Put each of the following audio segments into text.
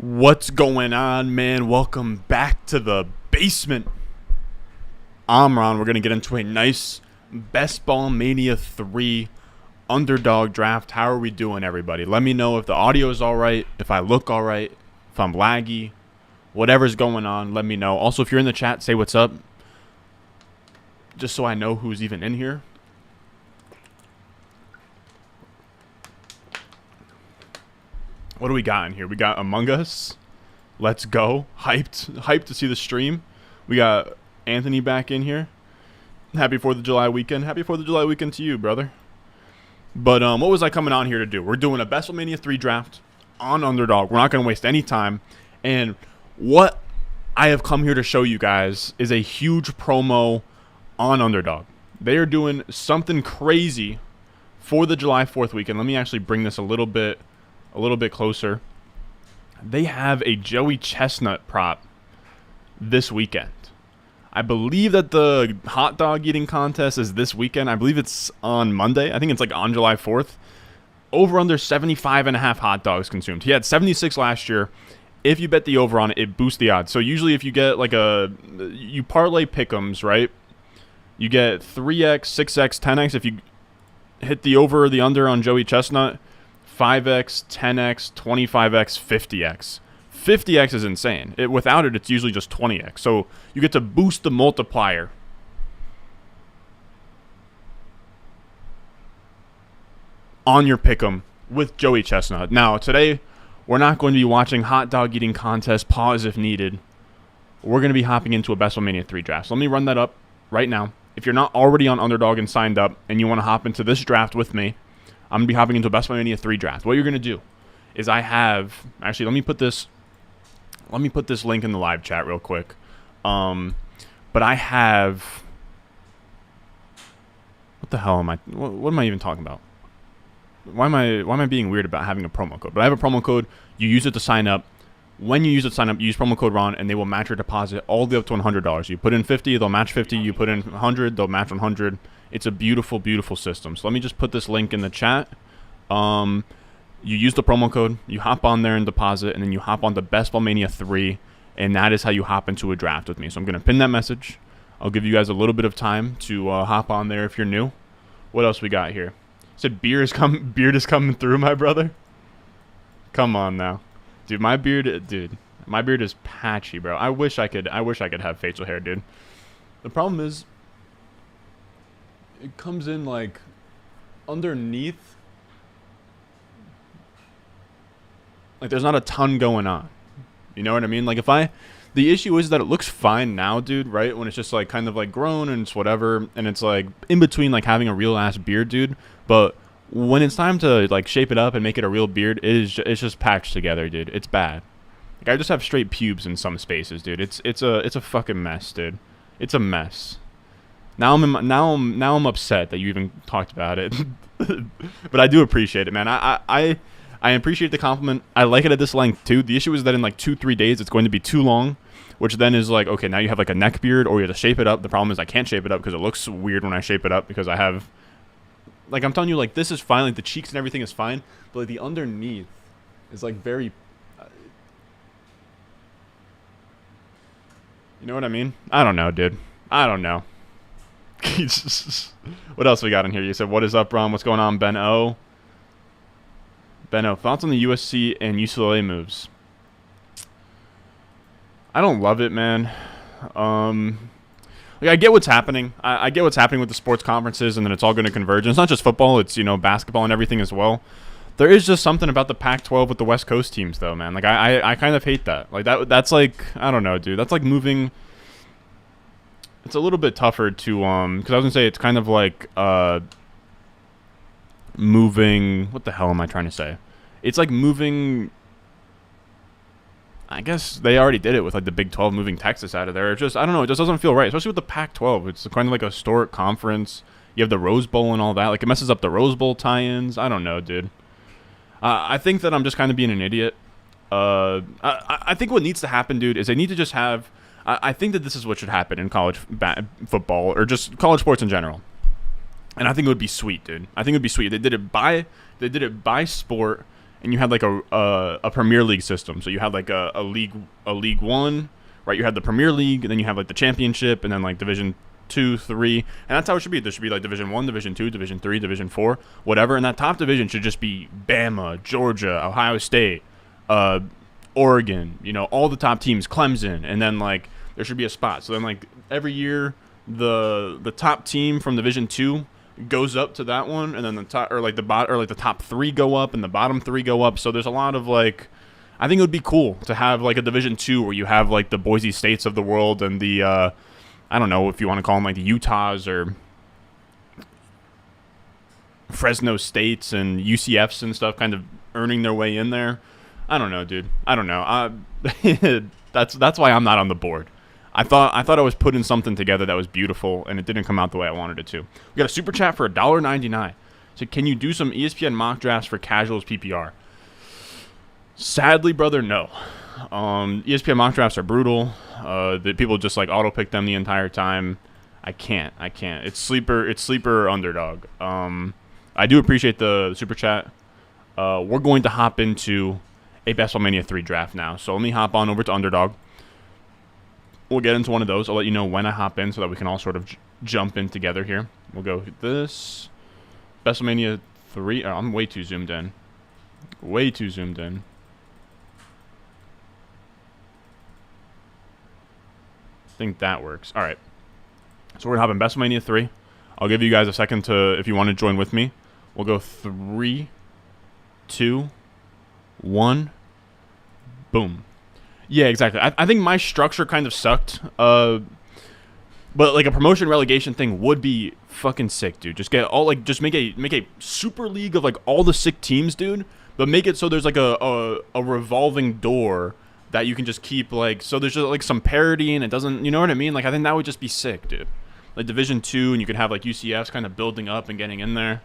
What's going on, man? Welcome back to the basement. I'm Ron. We're going to get into a nice Ball Mania 3 underdog draft. How are we doing, everybody? Let me know if the audio is all right, if I look all right, if I'm laggy, whatever's going on, let me know. Also, if you're in the chat, say what's up, just so I know who's even in here. What do we got in here? We got Among Us. Let's go. Hyped to see the stream. We got Anthony back in here. Happy 4th of July weekend. Happy 4th of July weekend to you, brother. But what was I coming on here to do? We're doing a Ball Mania 3 draft on Underdog. We're not going to waste any time. And what I have come here to show you guys is a huge promo on Underdog. They are doing something crazy for the July 4th weekend. Let me actually bring this a little bit closer. They have a Joey Chestnut prop this weekend. I believe that the hot dog eating contest is this weekend. I believe it's on Monday. I think it's like on July 4th. Over under 75.5 hot dogs consumed. He had 76 last year. If you bet the over on it, it boosts the odds. So usually if you get like you parlay pick'ems, right? You get 3x, 6x, 10x. If you hit the over or the under on Joey Chestnut, 5x, 10x, 25x, 50x. 50x is insane. Without it, it's usually just 20x. So you get to boost the multiplier on your pick'em with Joey Chestnut. Now, today, we're not going to be watching hot dog eating contest, pause if needed. We're going to be hopping into a Ball Mania 3 draft. So let me run that up right now. If you're not already on Underdog and signed up and you want to hop into this draft with me, I'm going to be hopping into a Ball Mania 3 draft. What you're going to do is actually, let me put this link in the live chat real quick. But I have, what the hell am I, what am I even talking about? Why am I being weird about having a promo code? But I have a promo code. You use it to sign up. When you use it to sign up, you use promo code RON, and they will match your deposit all the way up to $100. You put in 50, they'll match 50. You put in 100, they'll match 100. It's a beautiful, beautiful system. So let me just put this link in the chat. You use the promo code, you hop on there and deposit, and then you hop on the Ball Mania 3, and that is how you hop into a draft with me. So I'm going to pin that message. I'll give you guys a little bit of time to hop on there if you're new. What else we got here? Said beard is coming through, my brother. Come on now, dude. My beard is patchy, bro. I wish I could have facial hair, dude. The problem is, it comes in like underneath. Like there's not a ton going on. You know what I mean? Like the issue is that it looks fine now, dude, right? When it's just like kind of like grown and it's whatever, and it's like in between like having a real ass beard, dude. But when it's time to like shape it up and make it a real beard, it's just patched together, dude. It's bad. Like I just have straight pubes in some spaces, dude. It's a fucking mess, dude. It's a mess. Now I'm upset that you even talked about it. But I do appreciate it, man. I appreciate the compliment. I like it at this length too. The issue is that in like 2-3 days it's going to be too long, which then is like, okay, now you have like a neck beard or you have to shape it up. The problem is I can't shape it up because it looks weird when I shape it up because I have, like, I'm telling you, like, this is fine, like the cheeks and everything is fine, but like the underneath is like very, you know what I mean? I don't know, dude. I don't know. What else we got in here? You said, what is up, Ron? What's going on, Ben O? Thoughts on the USC and UCLA moves? I don't love it, man. Like I get what's happening. I get what's happening with the sports conferences, and then it's all going to converge. And it's not just football; it's basketball and everything as well. There is just something about the Pac-12 with the West Coast teams, though, man. Like I kind of hate that. Like that's like, I don't know, dude. That's like moving. It's a little bit tougher to because I was gonna say it's kind of like moving. What the hell am I trying to say? It's like moving. I guess they already did it with like the Big 12 moving Texas out of there. It's just, I don't know, it just doesn't feel right, especially with the Pac-12. It's kind of like a historic conference. You have the Rose Bowl and all that. Like it messes up the Rose Bowl tie-ins. I don't know, dude. I think that I'm just kind of being an idiot. I think what needs to happen, dude, is they need to just have. I think that this is what should happen in college football or just college sports in general. And I think it would be sweet, dude. I think it would be sweet. They did it by sport, and you had like a Premier League system. So you had like a League One, right? You had the Premier League, and then you have like the Championship, and then like Division 2, 3, and that's how it should be. There should be like Division 1, Division 2, Division 3, Division 4, whatever. And that top division should just be Bama, Georgia, Ohio State, Oregon, you know, all the top teams, Clemson, and then like there should be a spot. So then like every year the top team from Division 2 goes up to that one, and then the top the top 3 go up and the bottom 3 go up. So there's a lot of like, I think it would be cool to have like a Division 2 where you have like the Boise States of the world and the I don't know if you want to call them like the Utahs or Fresno States and UCFs and stuff kind of earning their way in there. I don't know, dude. I don't know. That's why I'm not on the board. I thought I was putting something together that was beautiful, and it didn't come out the way I wanted it to. We got a super chat for $1.99. So can you do some ESPN mock drafts for casuals PPR? Sadly, brother, no. ESPN mock drafts are brutal. The people just like auto pick them the entire time. I can't. It's sleeper underdog. I do appreciate the super chat. We're going to hop into a Ball Mania 3 draft now. So let me hop on over to Underdog. We'll get into one of those. I'll let you know when I hop in so that we can all sort of jump in together here. We'll go this. Ball Mania 3. Oh, I'm way too zoomed in. I think that works. All right. So we're going to hop in Ball Mania 3. I'll give you guys a second to, if you want to join with me. We'll go 3, 2, 1. Boom. Yeah, exactly. I think my structure kind of sucked. But like a promotion relegation thing would be fucking sick, dude. Just get all like, just make a super league of like all the sick teams, dude. But make it so there's like a revolving door that you can just keep like, so there's just like some parity and it doesn't, you know what I mean? Like I think that would just be sick, dude. Like Division 2, and you could have like UCFs kind of building up and getting in there.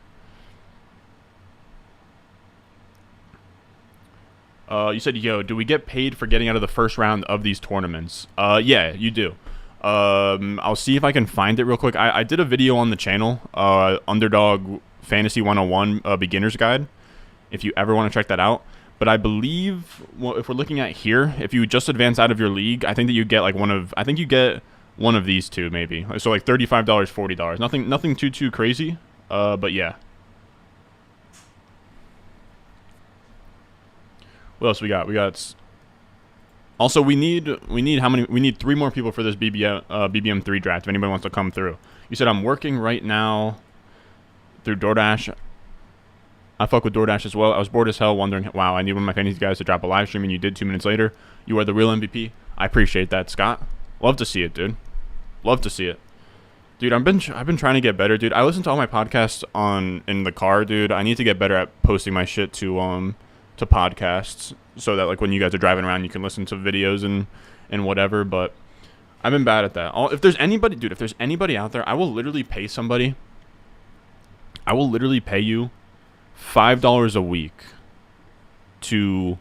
You said, yo, do we get paid for getting out of the first round of these tournaments? Yeah, you do. I'll see if I can find it real quick. I did a video on the channel, Underdog Fantasy 101 Beginner's Guide, if you ever want to check that out. But I believe, well, if we're looking at here, if you just advance out of your league, I think that you get like I think you get one of these two maybe. So like $35, $40. Nothing too crazy. But yeah. What else we got? Also, we need how many? We need 3 more people for this BBM 3 draft. If anybody wants to come through, you said I'm working right now through DoorDash. I fuck with DoorDash as well. I was bored as hell, wondering, wow, I need one of my fantasy guys to drop a live stream, and you did 2 minutes later. You are the real MVP. I appreciate that, Scott. Love to see it, dude. Love to see it, dude. I've been trying to get better, dude. I listen to all my podcasts in the car, dude. I need to get better at posting my shit to podcasts so that like when you guys are driving around you can listen to videos and whatever, but I've been bad at that. If there's anybody out there, I will literally pay somebody. I will literally pay you $5 a week to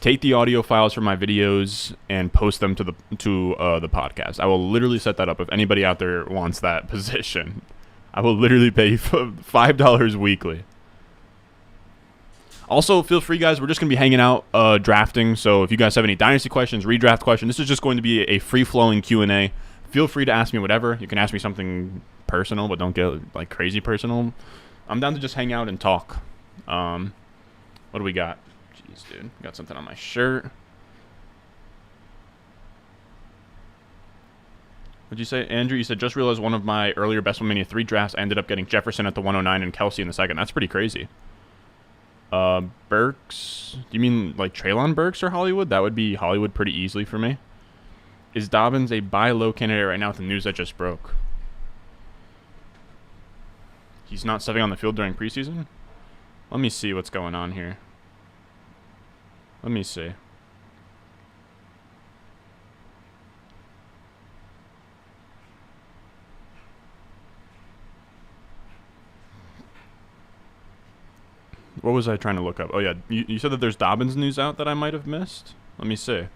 take the audio files from my videos and post them to the podcast. I will literally set that up if anybody out there wants that position. I will literally pay you $5 weekly. Also, feel free, guys. We're just going to be hanging out, drafting. So if you guys have any Dynasty questions, redraft questions, this is just going to be a free-flowing Q&A. Feel free to ask me whatever. You can ask me something personal, but don't get, like, crazy personal. I'm down to just hang out and talk. What do we got? Jeez, dude. Got something on my shirt. What'd you say, Andrew? You said, just realized one of my earlier Ball Mania 3 drafts ended up getting Jefferson at the 109 and Kelsey in the second. That's pretty crazy. Burks. Do you mean like Treylon Burks or Hollywood? That would be Hollywood pretty easily for me. Is Dobbins a buy low candidate right now with the news that just broke? He's not stepping on the field during preseason? Let me see what's going on here. Let me see. What was I trying to look up? Oh, yeah. You said that there's Dobbins news out that I might have missed? Let me see.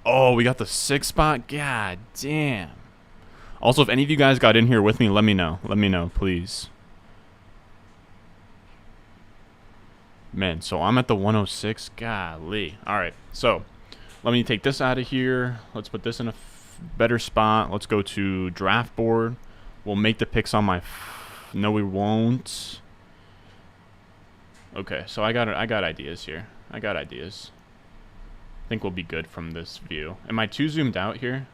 Oh, we got the 6 spot? God damn. Also, if any of you guys got in here with me, let me know. Let me know, please. Man, so I'm at the 106. Golly. All right, so let me take this out of here. Let's put this in a better spot. Let's go to draft board. We'll make the picks on my... No, we won't. Okay, so I got ideas here. I got ideas. I think we'll be good from this view. Am I too zoomed out here?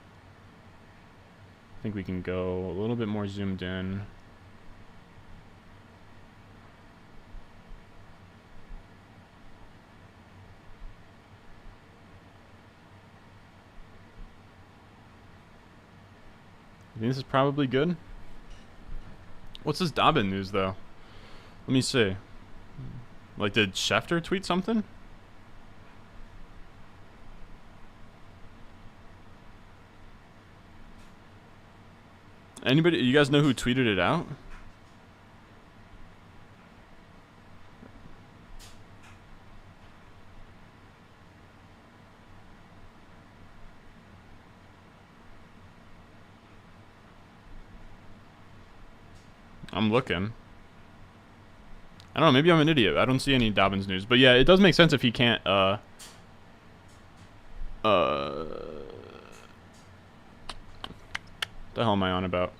I think we can go a little bit more zoomed in. I think this is probably good. What's this Dobbin news, though? Let me see. Like, did Schefter tweet something? Anybody? You guys know who tweeted it out? I'm looking. I don't know, maybe I'm an idiot. I don't see any Dobbins news. But yeah, it does make sense if he can't, the hell am I on about?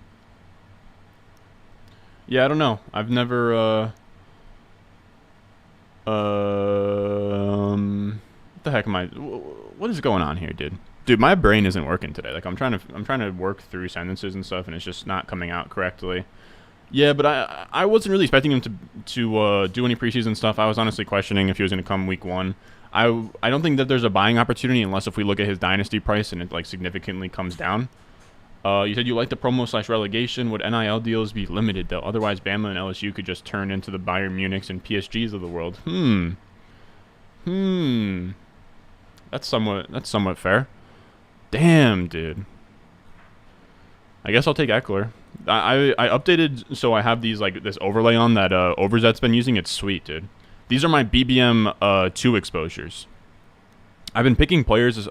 Yeah, I don't know. I've never, what the heck am I, what is going on here, dude? Dude, my brain isn't working today. Like, I'm trying to work through sentences and stuff, and it's just not coming out correctly. Yeah, but I wasn't really expecting him to do any preseason stuff. I was honestly questioning if he was going to come week 1. I don't think that there's a buying opportunity unless if we look at his dynasty price and it like significantly comes down. You said you like the promo/relegation. Would NIL deals be limited though? Otherwise, Bama and LSU could just turn into the Bayern Munichs and PSGs of the world. That's somewhat fair. Damn, dude. I guess I'll take Eckler. I updated, so I have these like this overlay on that Overzet's been using. It's sweet, dude. These are my BBM 2 exposures. I've been picking players.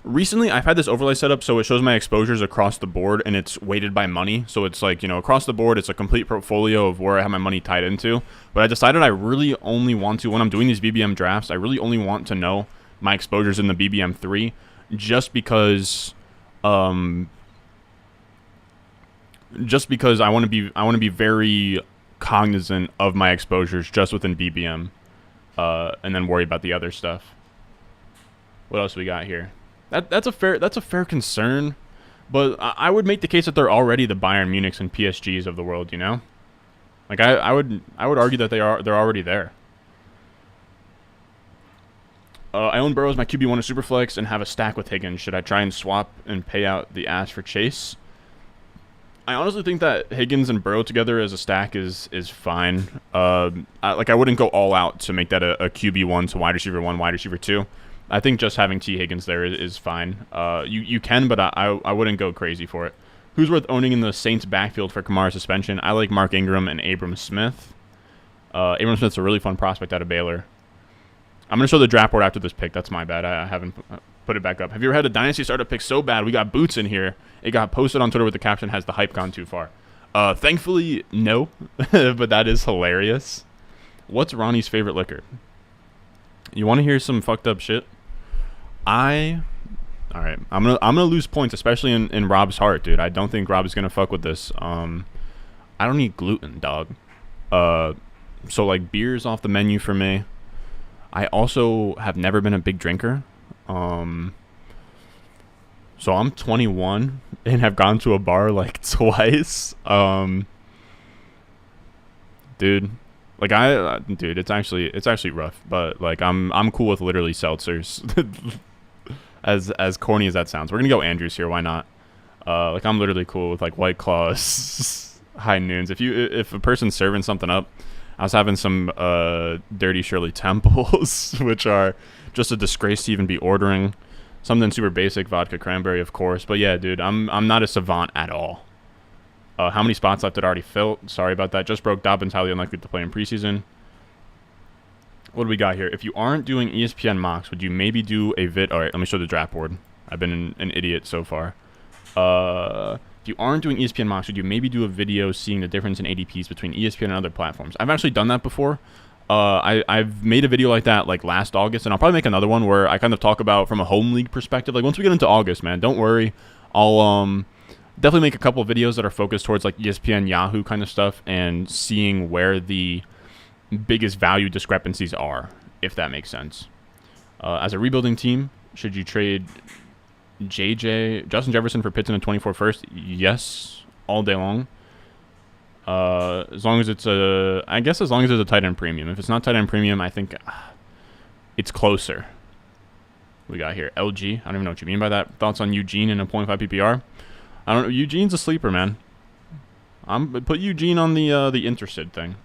Recently I've had this overlay set up so it shows my exposures across the board and it's weighted by money. So it's like, you know, across the board it's a complete portfolio of where I have my money tied into. But I decided I really only want to, when I'm doing these BBM drafts, I really only want to know my exposures in the BBM 3 just because I want to be very cognizant of my exposures just within BBM, and then worry about the other stuff. What else we got here? That's a fair concern, but I would make the case that they're already the Bayern Munichs and PSGs of the world. You know, like I would argue that they're already there. I own Burrow as my QB1 of Superflex and have a stack with Higgins. Should I try and swap and pay out the ass for Chase? I honestly think that Higgins and Burrow together as a stack is fine. I wouldn't go all out to make that a QB1 to wide receiver 1, wide receiver 2. I think just having T. Higgins there is fine. You can, but I wouldn't go crazy for it. Who's worth owning in the Saints backfield for Kamara's suspension? I like Mark Ingram and Abram Smith. Abram Smith's a really fun prospect out of Baylor. I'm going to show the draft board after this pick. That's my bad. I haven't put it back up. Have you ever had a Dynasty startup pick so bad we got Boots in here? It got posted on Twitter with the caption, "Has the hype gone too far?" Thankfully, no. But that is hilarious. What's Ronnie's favorite liquor? You want to hear some fucked up shit? Alright, I'm gonna lose points, especially in Rob's heart, dude. I don't think Rob is gonna fuck with this. I don't eat gluten, dog. So like beer's off the menu for me. I also have never been a big drinker. So I'm 21 and have gone to a bar like twice. Dude, like dude, it's actually rough, but like I'm cool with literally seltzers. As corny as that sounds, we're gonna go Andrews here. Why not? Like I'm literally cool with like White Claws, High Noons. If a person's serving something up, I was having some Dirty Shirley Temples, which are just a disgrace to even be ordering. Something super basic, vodka cranberry, of course. But yeah, dude, I'm not a savant at all. How many spots left? It already filled. Sorry about that. Just broke Dobbins, highly unlikely to play in preseason. What do we got here? If you aren't doing ESPN mocks, would you maybe do a vid? All right, let me show the draft board. I've been an idiot so far. If you aren't doing ESPN mocks, would you maybe do a video seeing the difference in ADPs between ESPN and other platforms? I've actually done that before. I've made a video like that like last August, and I'll probably make another one where I kind of talk about from a home league perspective. Like once we get into August, man, don't worry. I'll definitely make a couple of videos that are focused towards like ESPN, Yahoo kind of stuff, and seeing where the biggest value discrepancies are, if that makes sense. As a rebuilding team, should you trade Justin Jefferson for Pitts in a 24 first? Yes, all day long. As long as it's I guess as long as it's a tight end premium. If it's not tight end premium, I think it's closer. We got here LG. I don't even know what you mean by that. Thoughts on Eugene in a 0.5 PPR? I don't know. Eugene's a sleeper, man. Put Eugene on the interested thing.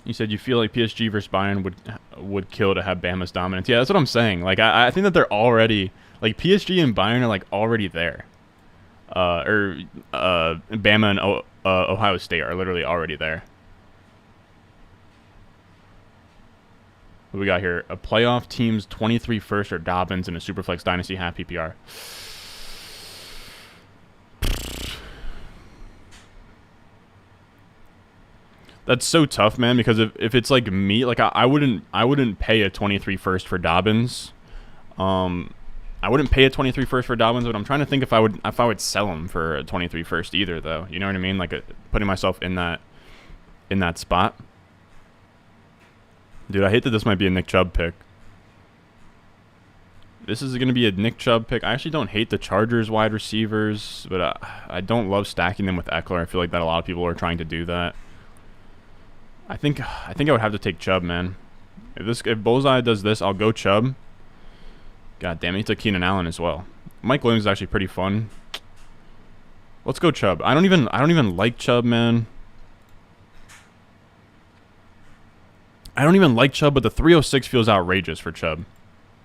You said you feel like PSG versus Bayern would kill to have Bama's dominance. Yeah, that's what I'm saying. Like I think that they're already like PSG and Bayern are like already there. Bama and Ohio State are literally already there. What we got here? A playoff team's 23 first or Dobbins in a Superflex Dynasty half PPR. That's so tough, man, because if it's like me, like I wouldn't pay a 23 first for Dobbins. I wouldn't pay a 23 first for Dobbins, but I'm trying to think if I would sell him for a 23 first either, though. You know what I mean? Like putting myself in that spot. Dude, I hate that this might be a Nick Chubb pick. This is going to be a Nick Chubb pick. I actually don't hate the Chargers wide receivers, but I don't love stacking them with Eckler. I feel like that a lot of people are trying to do that. I think I would have to take Chubb, man. If Bullseye does this, I'll go Chubb. God damn it, he took Keenan Allen as well. Mike Williams is actually pretty fun. Let's go Chubb. I don't even like Chubb, man. I don't even like Chubb, but the 306 feels outrageous for Chubb.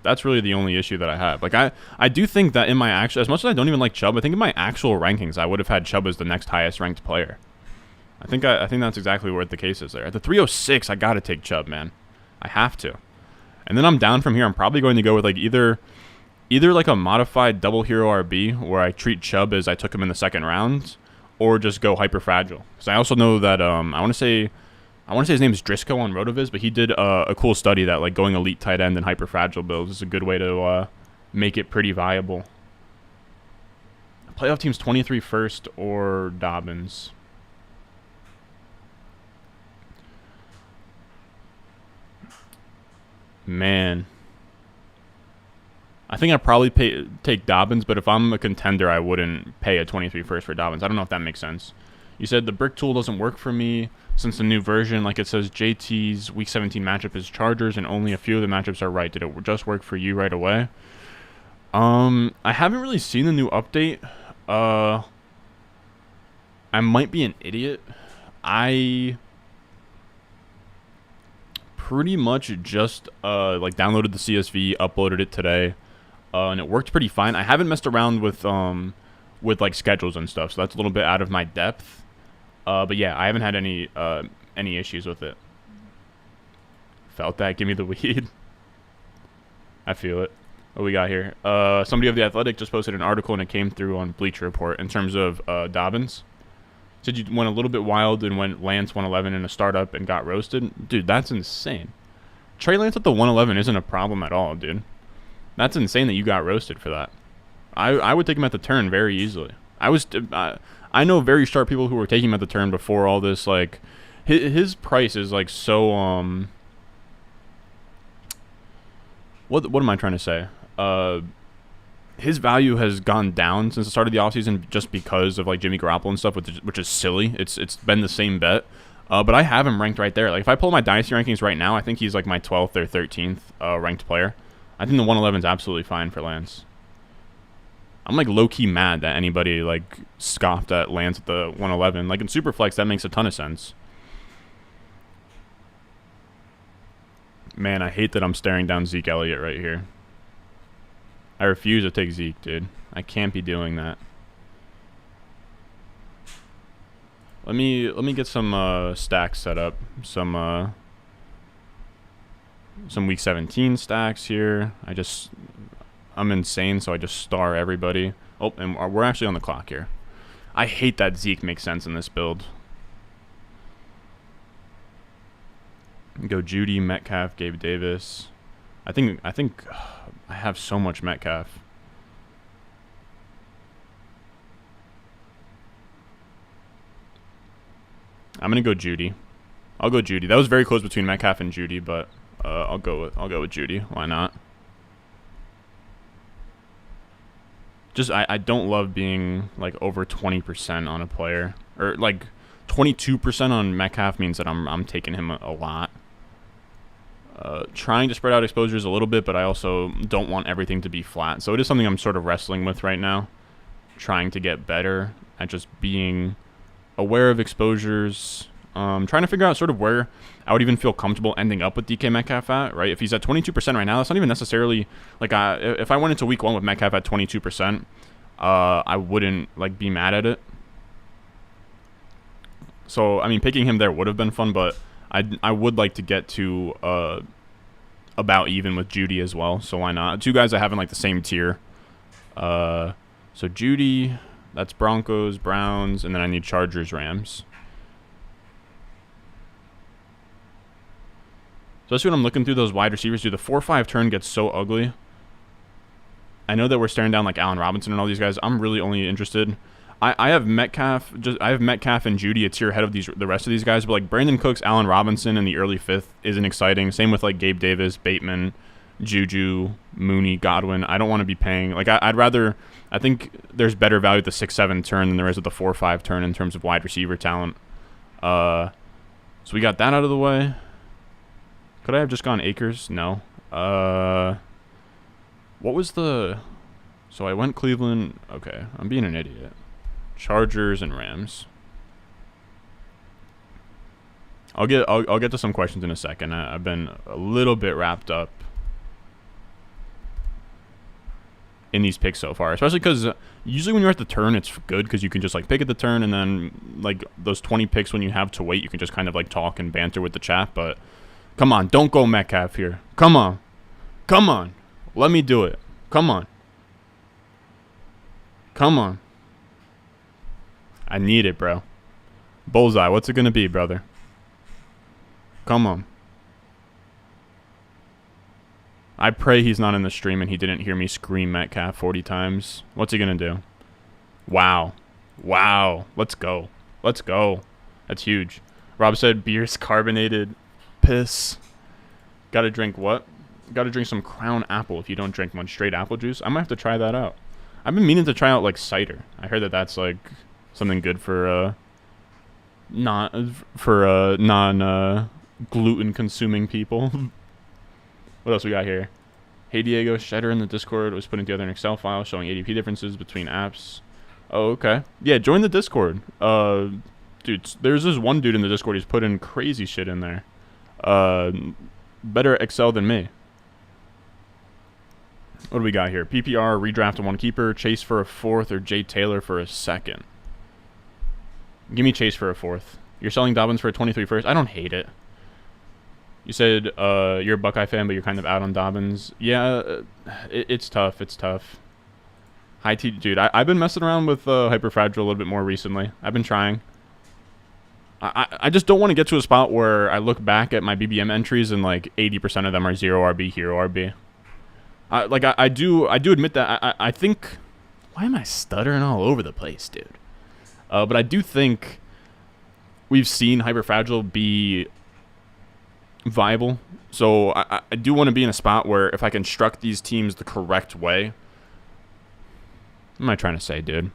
That's really the only issue that I have. Like I do think that in my actual, as much as I don't even like Chubb, I think in my actual rankings I would have had Chubb as the next highest ranked player. I think that's exactly what the case is there. At the 306, I gotta take Chubb, man. I have to. And then I'm down from here. I'm probably going to go with like either like a modified double hero RB where I treat Chubb as I took him in the second round, or just go hyper fragile. Because I also know that I want to say his name is Driscoll on Rotoviz, but he did a cool study that like going elite tight end and hyper fragile builds is a good way to make it pretty viable. Playoff teams 23 first or Dobbins. Man, I think I'd probably take Dobbins, but if I'm a contender, I wouldn't pay a 23 first for Dobbins. I don't know if that makes sense. You said the brick tool doesn't work for me since the new version. Like it says, JT's Week 17 matchup is Chargers, and only a few of the matchups are right. Did it just work for you right away? I haven't really seen the new update. I might be an idiot. I pretty much just like downloaded the CSV, uploaded it today, and it worked pretty fine. I haven't messed around with like schedules and stuff, so that's a little bit out of my depth. But yeah, I haven't had any issues with it. Felt that? Give me the weed. I feel it. What we got here? Somebody of The Athletic just posted an article and it came through on Bleacher Report in terms of Dobbins. Said you went a little bit wild and went Lance 111 in a startup and got roasted. Dude, that's insane. Trey Lance at the 111 isn't a problem at all, dude. That's insane that you got roasted for that. I would take him at the turn very easily. I know very sharp people who were taking him at the turn before all this. Like, his price is like so What am I trying to say? His value has gone down since the start of the offseason just because of like Jimmy Garoppolo and stuff, which is silly. It's been the same bet. But I have him ranked right there. Like if I pull my Dynasty rankings right now, I think he's like my 12th or 13th ranked player. I think the 111 is absolutely fine for Lance. I'm like low-key mad that anybody like scoffed at Lance at the 111. Like in Superflex, that makes a ton of sense. Man, I hate that I'm staring down Zeke Elliott right here. I refuse to take Zeke, dude. I can't be doing that. Let me get some stacks set up. Some Week 17 stacks here. I'm insane, so I just star everybody. Oh, and we're actually on the clock here. I hate that Zeke makes sense in this build. Go Judy, Metcalf, Gabe Davis. I think I have so much Metcalf. I'm gonna go Judy. I'll go Judy. That was very close between Metcalf and Judy, but I'll go with Judy. Why not? Just I don't love being like over 20% on a player, or like 22% on Metcalf means that I'm taking him a lot. Trying to spread out exposures a little bit, but I also don't want everything to be flat. So it is something I'm sort of wrestling with right now, trying to get better at just being aware of exposures. Trying to figure out sort of where I would even feel comfortable ending up with DK Metcalf at, right? If he's at 22% right now, that's not even necessarily, like, if I went into week 1 with Metcalf at 22%, I wouldn't, like, be mad at it. So, I mean, picking him there would have been fun, but I would like to get to about even with Judy as well, so why not? Two guys that have in, like, the same tier. So Judy, that's Broncos, Browns, and then I need Chargers, Rams. Especially when I'm looking through those wide receivers, dude, the 4-5 turn gets so ugly. I know that we're staring down like Allen Robinson and all these guys. I'm really only interested. I have Metcalf, and Judy a tier ahead of the rest of these guys, but like Brandon Cooks, Allen Robinson in the early 5th isn't exciting. Same with like Gabe Davis, Bateman, Juju, Mooney, Godwin. I don't want to be paying like I'd rather. I think there's better value at the 6-7 turn than there is at the 4-5 turn in terms of wide receiver talent. So we got that out of the way. Could I have just gone Akers? No. What was the... So I went Cleveland. Okay, I'm being an idiot. Chargers and Rams. I'll get to some questions in a second. I've been a little bit wrapped up in these picks so far, especially because usually when you're at the turn, it's good because you can just like pick at the turn, and then like those 20 picks when you have to wait, you can just kind of like talk and banter with the chat, but... Come on, don't go Metcalf here. Come on. Come on. Let me do it. Come on. Come on. I need it, bro. Bullseye, what's it going to be, brother? Come on. I pray he's not in the stream and he didn't hear me scream Metcalf 40 times. What's he going to do? Wow. Wow. Let's go. Let's go. That's huge. Rob said beer's carbonated. Piss. Gotta drink what? Gotta drink some Crown Apple if you don't drink much straight apple juice. I might have to try that out. I've been meaning to try out like cider. I heard that that's like something good for non gluten consuming people. What else we got here? Hey Diego, Shedder in the Discord was putting together an Excel file showing ADP differences between apps. Oh, okay. Yeah, join the Discord. Dude, there's this one dude in the Discord. He's put in crazy shit in there. Better Excel than me. What do we got here? PPR, redraft a 1 keeper, Chase for a 4th, or Jay Taylor for a 2nd. Give me Chase for a 4th. You're selling Dobbins for a 23 first? I don't hate it. You said you're a Buckeye fan, but you're kind of out on Dobbins. Yeah, it's tough. It's tough. Hi, dude. I've been messing around with Hyperfragile a little bit more recently. I've been trying. I just don't want to get to a spot where I look back at my BBM entries and like 80% of them are 0 RB, hero RB. I do admit that I think... Why am I stuttering all over the place, dude? But I do think we've seen Hyperfragile be viable. So I do want to be in a spot where if I construct these teams the correct way... What am I trying to say, dude?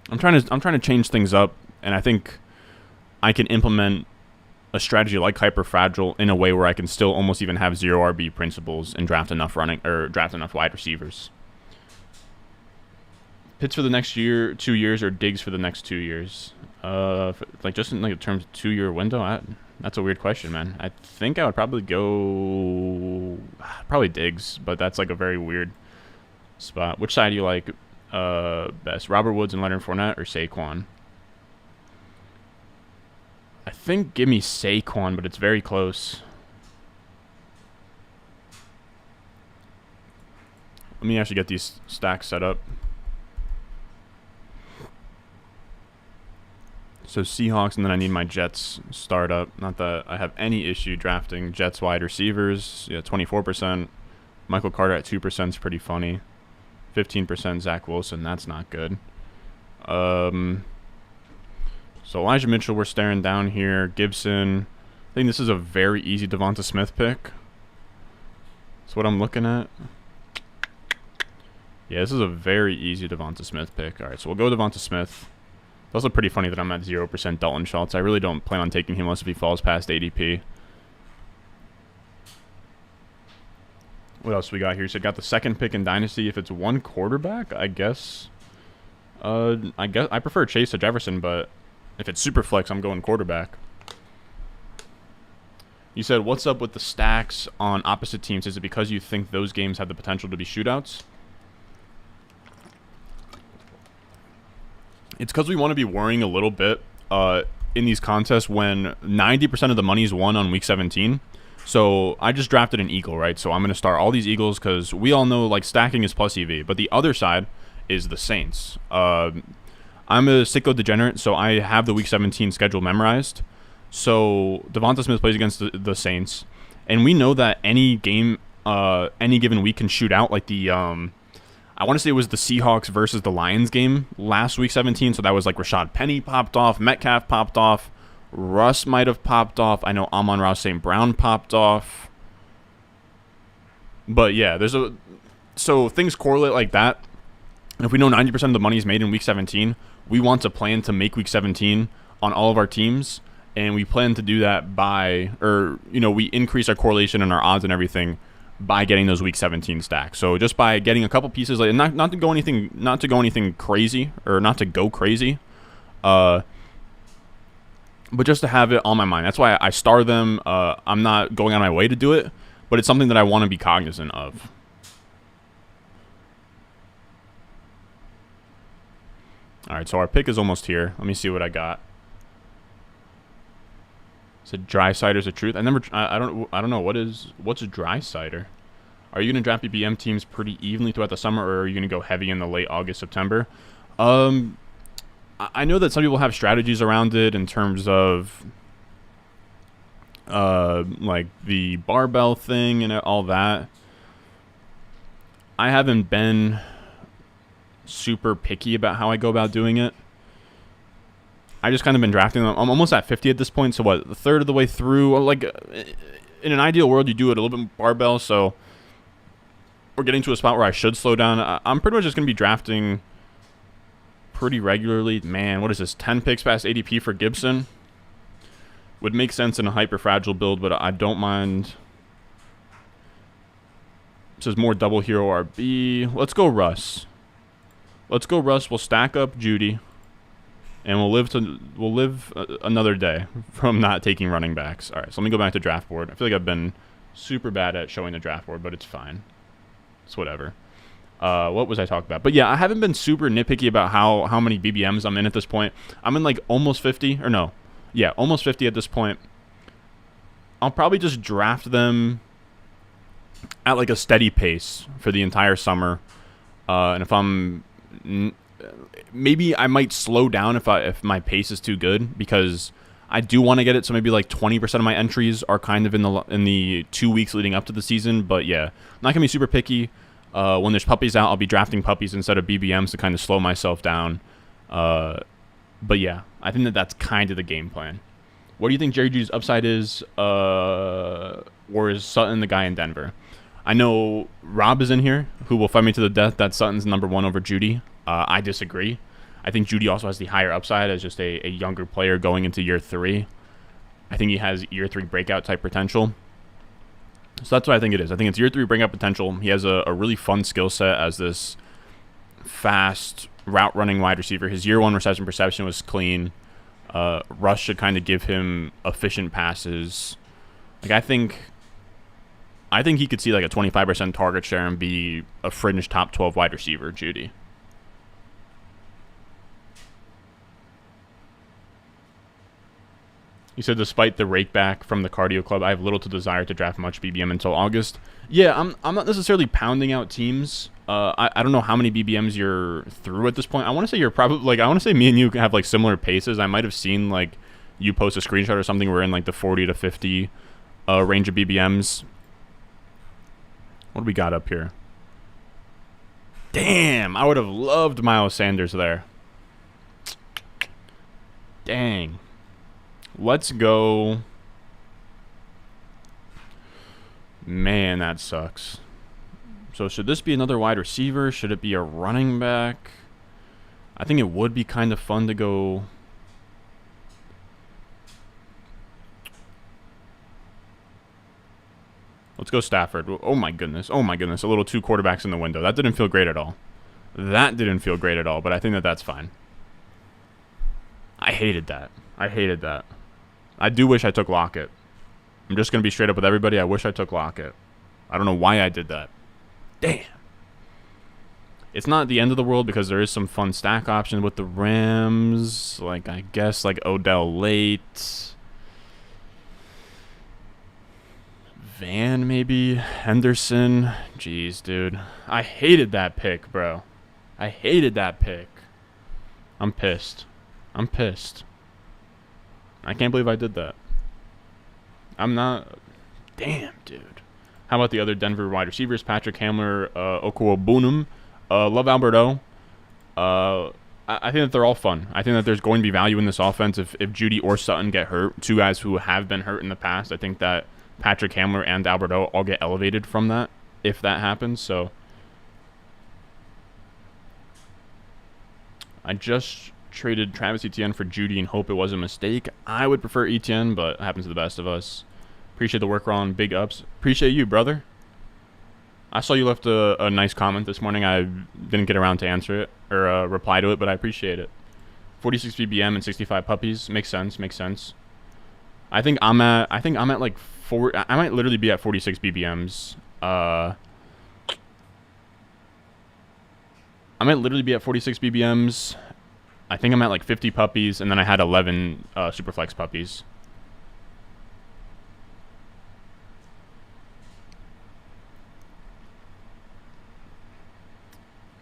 I'm trying to change things up, and I think I can implement a strategy like Hyperfragile in a way where I can still almost even have 0 RB principles and draft enough wide receivers. Pitts for the next 2 years, or Diggs for the next 2 years? Like just in like terms of 2-year window, that's a weird question, man. I think I would probably go Diggs, but that's like a very weird spot. Which side do you like best? Robert Woods and Leonard Fournette, or Saquon? I think give me Saquon, but it's very close. Let me actually get these stacks set up. So Seahawks, and then I need my Jets startup. Not that I have any issue drafting Jets wide receivers. Yeah, 24%. Michael Carter at 2% is pretty funny. 15% Zach Wilson. That's not good. So Elijah Mitchell, we're staring down here. Gibson. I think this is a very easy Devonta Smith pick. That's what I'm looking at. Yeah, this is a very easy Devonta Smith pick. All right, so we'll go Devonta Smith. It's also pretty funny that I'm at 0% Dalton Schultz. I really don't plan on taking him unless if he falls past ADP. What else we got here? So got the second pick in Dynasty. If it's one quarterback, I guess I prefer Chase to Jefferson, but if it's super flex, I'm going quarterback. You said, what's up with the stacks on opposite teams? Is it because you think those games have the potential to be shootouts? It's because we want to be worrying a little bit in these contests when 90% of the money is won on week 17. So I just drafted an Eagle, right? So I'm going to start all these Eagles because we all know like stacking is plus EV. But the other side is the Saints. I'm a sicko degenerate, so I have the week 17 schedule memorized. So Devonta Smith plays against the Saints. And we know that any game, any given week can shoot out like the... I want to say it was the Seahawks versus the Lions game last week 17. So that was like Rashad Penny popped off, Metcalf popped off, Russ might have popped off. I know Amon-Ra St. Brown popped off. But yeah, so things correlate like that. And if we know 90% of the money is made in week 17, we want to plan to make week 17 on all of our teams. And we plan to do that we increase our correlation and our odds and everything by getting those week 17 stacks. So just by getting a couple pieces, like not to go anything crazy or not to go crazy, but just to have it on my mind. That's why I star them. I'm not going on my way to do it, but it's something that I want to be cognizant of. All right, so our pick is almost here. Let me see what I got. So dry cider's the truth. I don't know what's a dry cider. Are you gonna draft BBM teams pretty evenly throughout the summer, or are you gonna go heavy in the late August, September? I know that some people have strategies around it in terms of like the barbell thing and all that. I haven't been super picky about how I go about doing it. I just kind of been drafting them. I'm almost at 50 at this point, so what, a third of the way through? Like, in an ideal world, you do it a little bit barbell, so we're getting to a spot where I should slow down. I'm pretty much just going to be drafting pretty regularly. Man, what is this, 10 picks past ADP for Gibson? Would make sense in a hyper-fragile build, but I don't mind. This is more double hero RB. Let's go Russ. We'll stack up Judy. And we'll live another day from not taking running backs. All right, so let me go back to draft board. I feel like I've been super bad at showing the draft board, but it's fine. It's whatever. What was I talking about? But yeah, I haven't been super nitpicky about how many BBMs I'm in at this point. I'm in like almost 50, or no. Yeah, almost 50 at this point. I'll probably just draft them at like a steady pace for the entire summer. And if I'm... maybe I might slow down if my pace is too good, because I do want to get it. So maybe like 20% of my entries are kind of in the 2 weeks leading up to the season. But yeah, not gonna be super picky. When there's puppies out, I'll be drafting puppies instead of BBMs to kind of slow myself down. But yeah, I think that's kind of the game plan. What do you think Jerry Judy's upside is? Or is Sutton the guy in Denver? I know Rob is in here, who will fight me to the death that Sutton's #1 over Judy. I disagree. I think Judy also has the higher upside as just a younger player going into year 3. I think he has year 3 breakout type potential. So that's what I think it is. I think it's year 3 breakout potential. He has a really fun skill set as this fast route running wide receiver. His year 1 reception perception was clean. Russ should kind of give him efficient passes. Like I think he could see like a 25% target share and be a fringe top 12 wide receiver, Judy. He said, despite the rake back from the cardio club, I have little to desire to draft much BBM until August. Yeah, I'm not necessarily pounding out teams I don't know how many BBMs you're through at this point. I want to say you're probably like I want to say me and you have like similar paces. I might have seen like you post a screenshot or something. We're in like the 40 to 50 range of BBMs. What do we got up here? Damn, I would have loved Miles Sanders there. Dang. Let's go. Man, that sucks. So should this be another wide receiver? Should it be a running back? I think it would be kind of fun to go. Let's go Stafford. Oh my goodness. Oh my goodness. A little two quarterbacks in the window. That didn't feel great at all. That didn't feel great at all, but I think that that's fine. I hated that. I hated that. I do wish I took Lockett. I'm just going to be straight up with everybody. I wish I took Lockett. I don't know why I did that. Damn. It's not the end of the world because there is some fun stack options with the Rams. Like, I guess, like Odell late. Van, maybe. Henderson. Jeez, dude. I hated that pick, bro. I hated that pick. I'm pissed. I'm pissed. I can't believe I did that. I'm not. Damn, dude. How about the other Denver wide receivers? Patrick Hamler, Okwuegbunam, love Alberto. I think that they're all fun. I think that there's going to be value in this offense if Judy or Sutton get hurt. Two guys who have been hurt in the past. I think that Patrick Hamler and Alberto all get elevated from that if that happens. So I just traded Travis Etienne for Judy and hope it was a mistake. I would prefer Etienne, but it happens to the best of us. Appreciate the work, Ron. Big ups. Appreciate you, brother. I saw you left a nice comment this morning. I didn't get around to answer it or reply to it, but I appreciate it. 46 BBM and 65 puppies. Makes sense. Makes sense. I think I'm at like I might literally be at 46 BBMs. I might literally be at 46 BBMs. I think I'm at like 50 puppies, and then I had 11 Superflex puppies.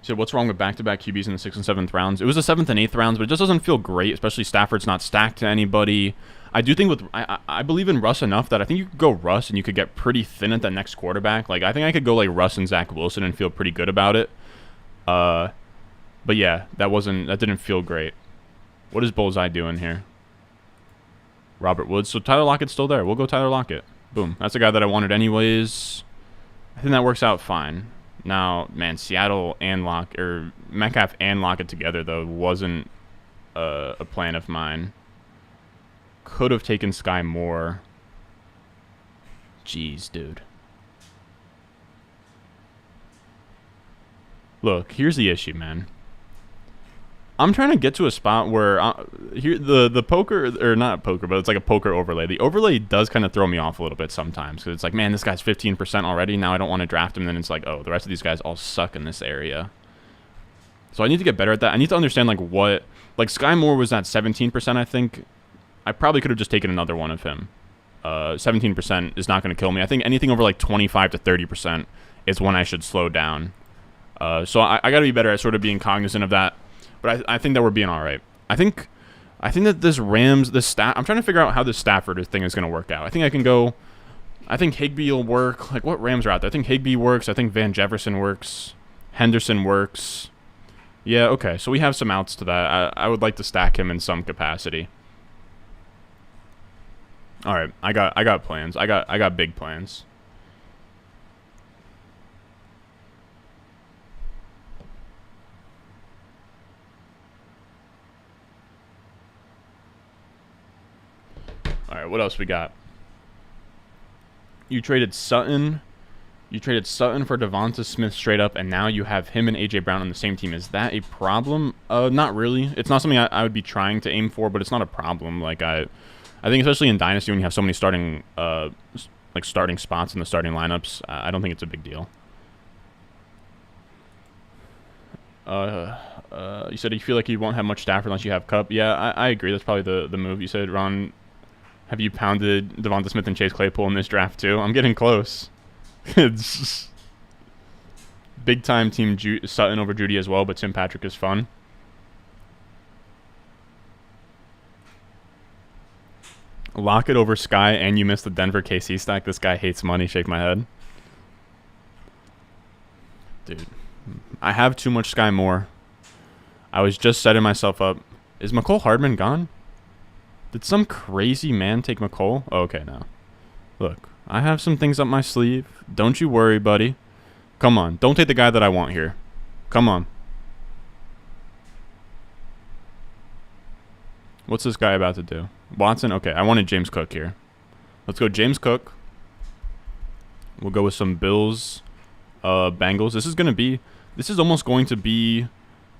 So what's wrong with back-to-back QBs in the 6th and 7th rounds? It was the 7th and 8th rounds, but it just doesn't feel great, especially Stafford's not stacked to anybody. I do think with I believe in Russ enough that I think you could go Russ and you could get pretty thin at that next quarterback. Like I think I could go like Russ and Zach Wilson and feel pretty good about it. But yeah, that didn't feel great. What is Bullseye doing here? Robert Woods. So Tyler Lockett's still there. We'll go Tyler Lockett. Boom. That's a guy that I wanted anyways. I think that works out fine. Now, man, Seattle and Metcalf and Lockett together though wasn't a plan of mine. Could have taken Sky Moore. Jeez, dude. Look, here's the issue, man. I'm trying to get to a spot where here the poker, or not poker, but it's like a poker overlay. The overlay does kind of throw me off a little bit sometimes because it's like, man, this guy's 15% already. Now I don't want to draft him. And then it's like, oh, the rest of these guys all suck in this area. So I need to get better at that. I need to understand like what, like Sky Moore was at 17%, I think. I probably could have just taken another one of him. 17% is not going to kill me. I think anything over like 25 to 30% is when I should slow down. So I got to be better at sort of being cognizant of that. But I think that we're being all right. I think that this Rams, I'm trying to figure out how this Stafford thing is going to work out. I think Higbee will work. Like, what Rams are out there? I think Higbee works. I think Van Jefferson works. Henderson works. Yeah, okay. So we have some outs to that. I would like to stack him in some capacity. All right, I got plans. I got big plans. All right, what else we got? You traded Sutton. You traded Sutton for Devonta Smith straight up, and now you have him and A.J. Brown on the same team. Is that a problem? Not really. It's not something I would be trying to aim for, but it's not a problem. Like I think especially in Dynasty when you have so many starting spots in the starting lineups, I don't think it's a big deal. You said you feel like you won't have much Stafford unless you have Cup. Yeah, I agree. That's probably the move. You said, Ron, have you pounded Devonta Smith and Chase Claypool in this draft too? I'm getting close. Big time team Sutton over Judy as well, but Tim Patrick is fun. Lockett over Sky, and you missed the Denver KC stack. This guy hates money. Shake my head. Dude, I have too much Sky Moore. I was just setting myself up. Is McCole Hardman gone? Did some crazy man take McCole? Oh, okay, now. Look, I have some things up my sleeve. Don't you worry, buddy. Come on. Don't take the guy that I want here. Come on. What's this guy about to do? Watson? Okay, I wanted James Cook here. Let's go James Cook. We'll go with some Bills, Bengals. This is almost going to be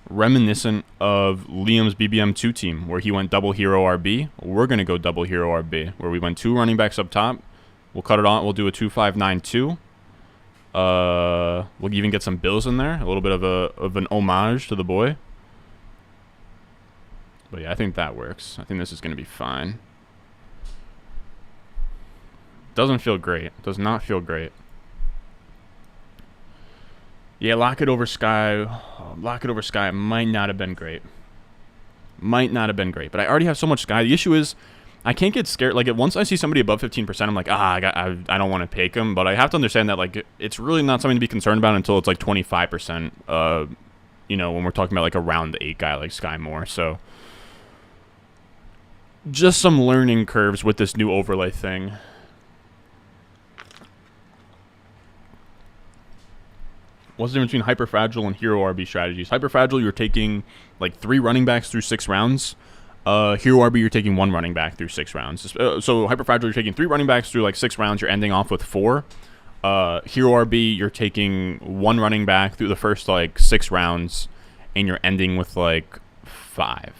reminiscent of Liam's BBM2 team, where he went double hero RB. We're going to go double hero RB, where we went 2 running backs up top. We'll cut it on. We'll do a 2-5-9-2. We'll even get some Bills in there. A little bit of an homage to the boy. But yeah, I think that works. I think this is going to be fine. Doesn't feel great. Does not feel great. Yeah, Lockett over Sky. Lockett over Sky might not have been great. Might not have been great. But I already have so much Sky. The issue is I can't get scared. Like, once I see somebody above 15%, I'm like, I don't want to take him. But I have to understand that, like, it's really not something to be concerned about until it's like 25%. You know, when we're talking about like a round 8 guy like Sky Moore. So just some learning curves with this new overlay thing. What's the difference between Hyperfragile and Hero RB strategies? Hyperfragile, you're taking like 3 running backs through 6 rounds. Hero RB, you're taking 1 running back through 6 rounds. So Hyperfragile, you're taking 3 running backs through like 6 rounds. You're ending off with 4. Hero RB, you're taking 1 running back through the first like 6 rounds, and you're ending with like 5.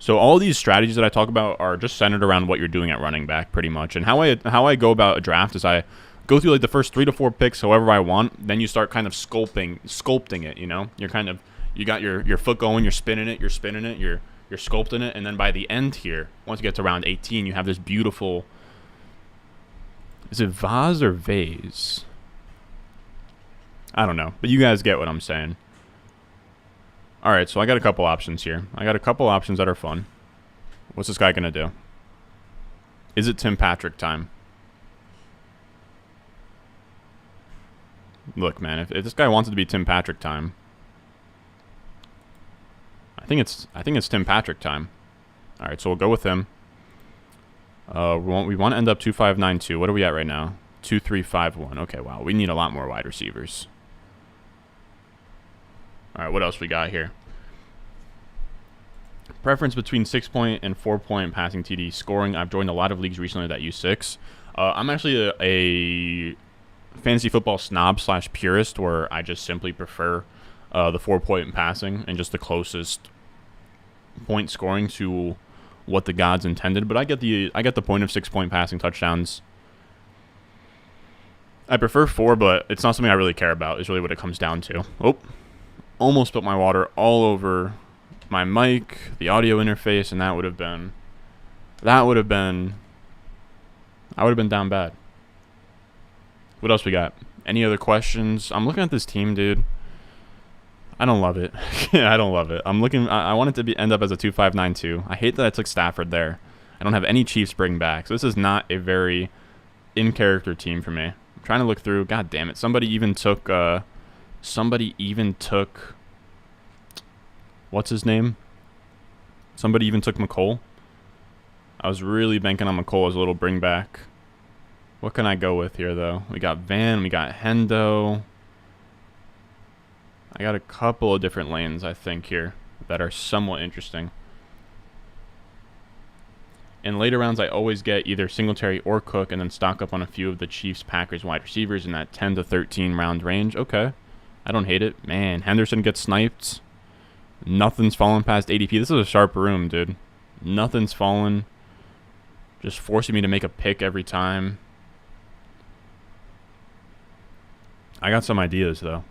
So all these strategies that I talk about are just centered around what you're doing at running back, pretty much. And how I go about a draft is I go through like the first 3 to 4 picks however I want. Then you start kind of sculpting it. You know, you got your foot going, you're spinning it, you're sculpting it, and then by the end here, once you get to round 18, you have this beautiful. Is it vase or vase? I don't know, but you guys get what I'm saying. All right, so I got a couple options here. I got a couple options that are fun. What's this guy going to do? Is it Tim Patrick time? Look, man, if this guy wants it to be Tim Patrick time, I think it's Tim Patrick time. All right, so we'll go with him. We want to end up 2-5-9-2. What are we at right now? 2-3-5-1. Okay, wow, we need a lot more wide receivers. All right, what else we got here? Preference between 6-point and 4-point passing TD scoring. I've joined a lot of leagues recently that use 6. I'm actually a fantasy football snob / purist, where I just simply prefer the 4-point passing and just the closest point scoring to what the gods intended. But I get the point of 6-point passing touchdowns. I prefer 4, but it's not something I really care about. Is really what it comes down to. Oh. Almost spilled my water all over my mic, the audio interface, and I would have been down bad. What else we got? Any other questions? I'm looking at this team, dude. I don't love it. I don't love it. I want it to end up as a 2-5-9-2. I hate that I took Stafford there. I don't have any Chiefs bring back, so this is not a very in-character team for me. I'm trying to look through. God damn it. Somebody even took what's his name? Somebody even took McCole. I was really banking on McCole as a little bring back. What can I go with here, though? We got Van, we got Hendo. I got a couple of different lanes, I think, here that are somewhat interesting. In later rounds, I always get either Singletary or Cook and then stock up on a few of the Chiefs, Packers wide receivers in that 10 to 13 round range. Okay. I don't hate it. Man, Henderson gets sniped. Nothing's fallen past ADP. This is a sharp room, dude. Nothing's fallen. Just forcing me to make a pick every time. I got some ideas, though.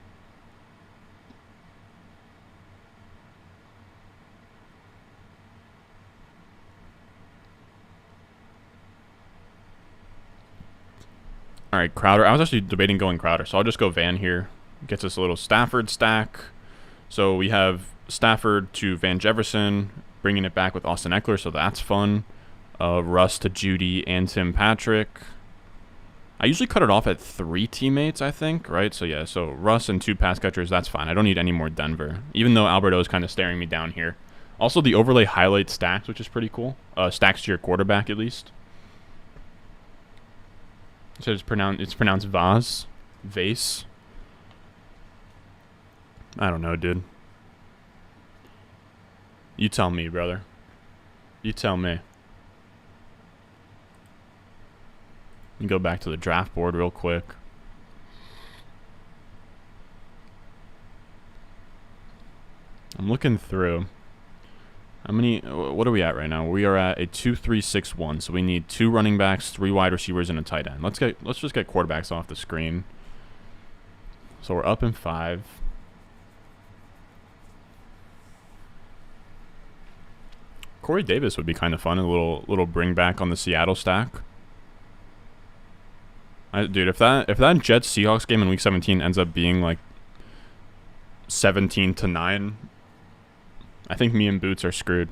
All right, Crowder. I was actually debating going Crowder, so I'll just go Van here. Gets us a little Stafford stack. So we have Stafford to Van Jefferson, bringing it back with Austin Eckler, so that's fun. Russ to Judy and Tim Patrick. I usually cut it off at 3 teammates, I think, right? So yeah, so Russ and 2 pass catchers, that's fine. I don't need any more Denver, even though Alberto is kind of staring me down here. Also, the overlay highlight stacks, which is pretty cool. Stacks to your quarterback, at least. So it's pronounced Vase. Vase. I don't know, dude. You tell me, brother. You tell me. You go back to the draft board real quick. I'm looking through. How many? What are we at right now? We are at a 2-3-6-1. So we need 2 running backs, 3 wide receivers, and a tight end. Let's just get quarterbacks off the screen. So we're up in 5. Corey Davis would be kind of fun. A little bring back on the Seattle stack. Dude, if that Jets Seahawks game in Week 17 ends up being like 17-9, I think me and Boots are screwed.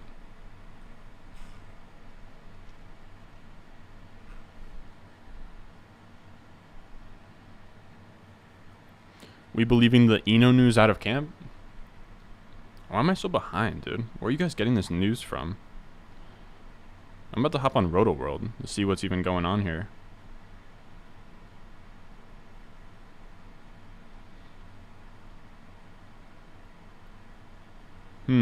We believing the Eno news out of camp? Why am I so behind, dude? Where are you guys getting this news from? I'm about to hop on Roto World to see what's even going on here. Let